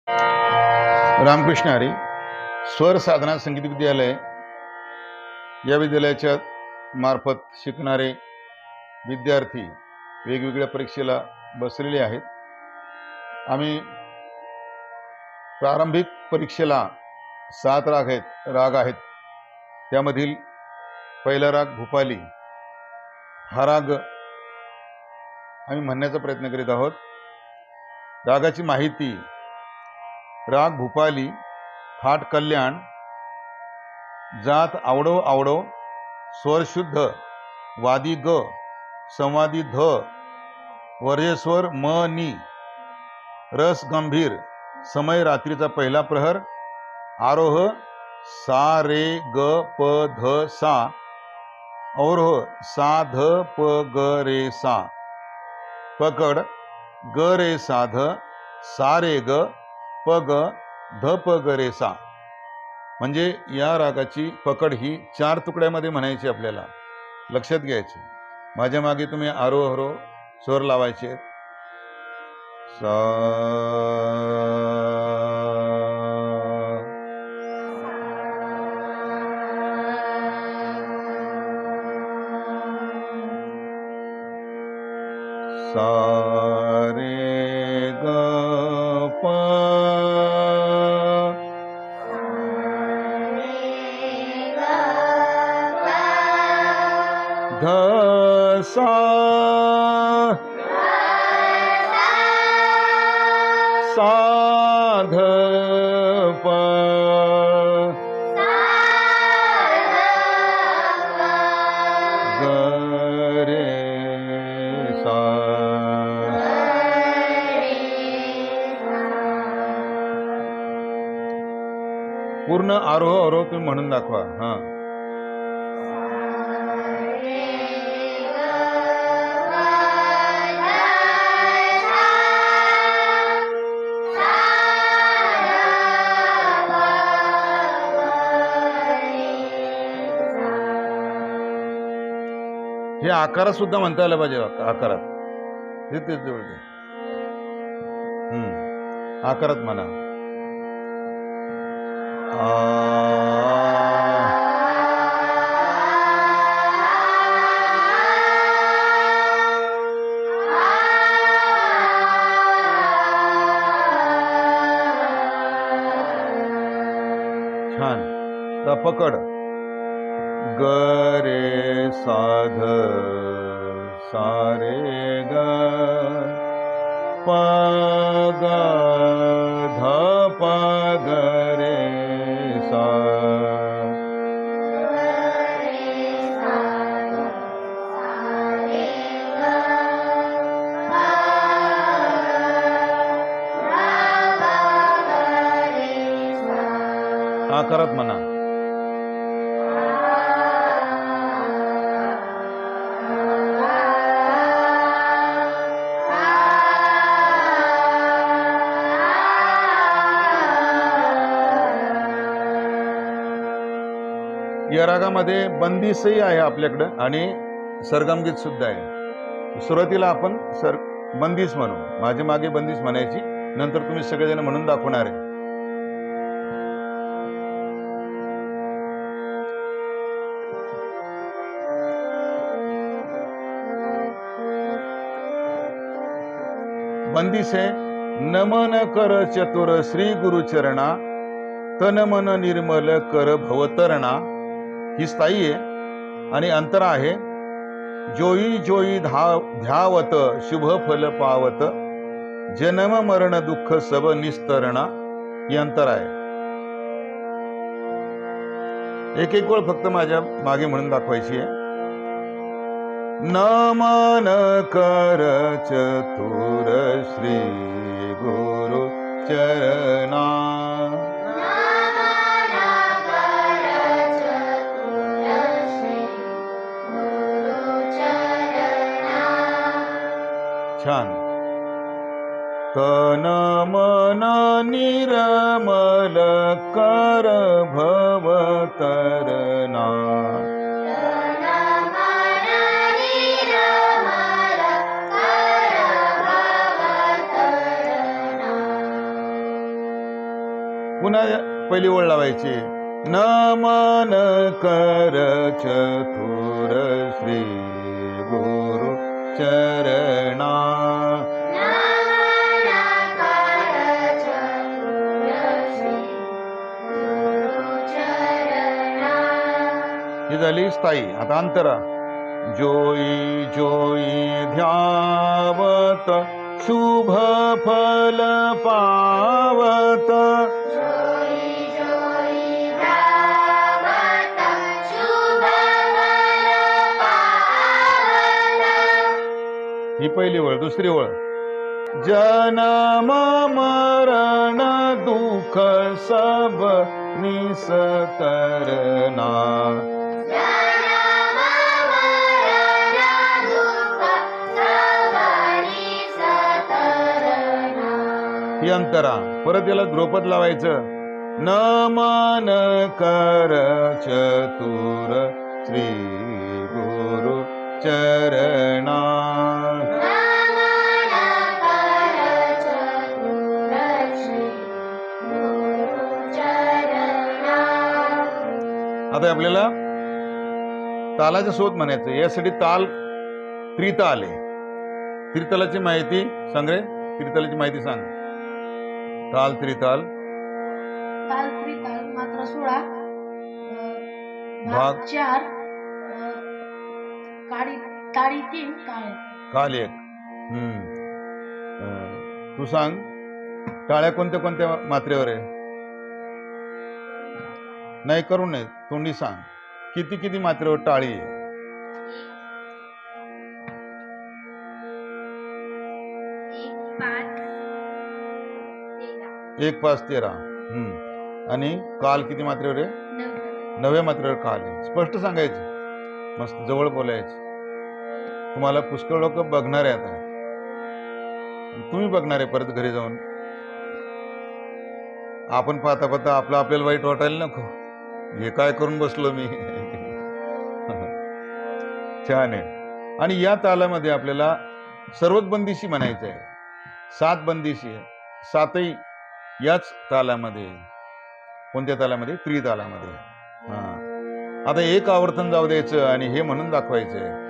रामकृष्ण हरी. स्वर साधना संगीत विद्यालय या विद्यालयाच्या मार्फत शिकणारे विद्यार्थी वेगवेगळ्या परीक्षेला बसलेले आहेत. आम्ही प्रारंभिक परीक्षेला 7 राग आहेत. त्यामधील पहिला राग भूपाली हा राग आम्ही म्हणण्याचा प्रयत्न करीत आहोत. रागाची माहिती: राग भूपाली, थाट कल्याण, जात आवडो आवडो, स्वर शुद्ध, वादी ग, संवादी ध, वर्जस्वर म नी, रस गंभीर, समय रात्रीचा पहिला प्रहर, आरोह सा रे ग प ध सा, अवरोह सा ध प ग रे सा, पकड ग रे सा ध, सा रे ग प ग ध प ग रे सा. म्हणजे या रागाची पकड ही 4 तुकड्यामध्ये म्हणायची. आपल्याला लक्षात घ्यायची. माझ्या मागे तुम्ही आरोह अवरोह स्वर लावायचे. सा सा रे ग प ध सा, सा ध प, ग रे सा. पूर्ण आरोह अवरोह तुम्ही म्हणून दाखवा. हा, हे आकारात सुद्धा म्हणता आलं पाहिजे. आकारात हे तेच जवळ आकारात म्हणा. छान. तर पकड ग रे साध, सा रे ग प ग ध प ग रे सा. आकारात म्हणा. या रागामध्ये बंदिशही आहे आपल्याकडं आणि सरगमगीत सुद्धा आहे. सुरुवातीला आपण बंदिश म्हणू. माझ्या मागे बंदिश म्हणायची, नंतर तुम्ही सगळेजण म्हणून दाखवणार आहे. बंदिश आहे: नमन कर चतुर श्री गुरुचरणा, तन मन निर्मल कर भवतरणा. ही स्थायी आहे आणि अंतरा आहे. जोई जोई ध्यावत शुभ फल पावत, जन्म मरण दुःख सब निस्तरणा. ही अंतर आहे. एक एक वेळ फक्त माझ्या मागे म्हणून दाखवायची आहे. नमन कर चतुर श्री गुरु चरणा, छान. तन मन निर्मल कर भवतरणा. पुन्हा पहिली ओळ लावायची. नमन कर चतुर श्री गुरु चरणा. ही झाली स्थायी. आता अंतरा. जोई जोई ध्यावत शुभ फल पावत. ही पहिली ओळ. दुसरी ओळ. जन्म मरण दुःख सब निस्तरना. ही अंतरा. परत याला ध्रुपद लावायचं. नमन कर चतुर श्री गुरु चरणा. आता आपल्याला तालाच्या सोबत म्हणायचं. यासाठी ताल त्रिताल आहे. त्रितालाची माहिती सांग रे. त्रितालाची माहिती सांग. ताल त्रिताल. ताल त्रिताल मात्रा 16 भाग 4 काळी 3 काळे काल 1. तू सांग टाळ्या कोणत्या कोणत्या मात्रेवर आहे. नाही करू नये. तोंडी सांग. किती किती मात्रेवर टाळी आहे. 1 5 13. आणि काल किती मात्रेवर आहे. 9व्या मात्रेवर काल आहे. स्पष्ट सांगायचं. मस्त जवळ बोलायचं. तुम्हाला पुष्कळ लोक बघणार आहे. आता तुम्ही बघणार आहे परत घरी जाऊन. आपण पाहता पाहता आपल्याला वाईट वाटायला नको. हे काय करून बसलो मी. छान आहे. आणि या तालामध्ये आपल्याला सर्वच बंदिशी म्हणायचं आहे. 7 बंदिशी आहे. 7ही याच तालामध्ये. कोणत्या तालामध्ये. त्रितालामध्ये. आता एक आवर्तन जाऊ द्यायचं आणि हे म्हणून दाखवायचं.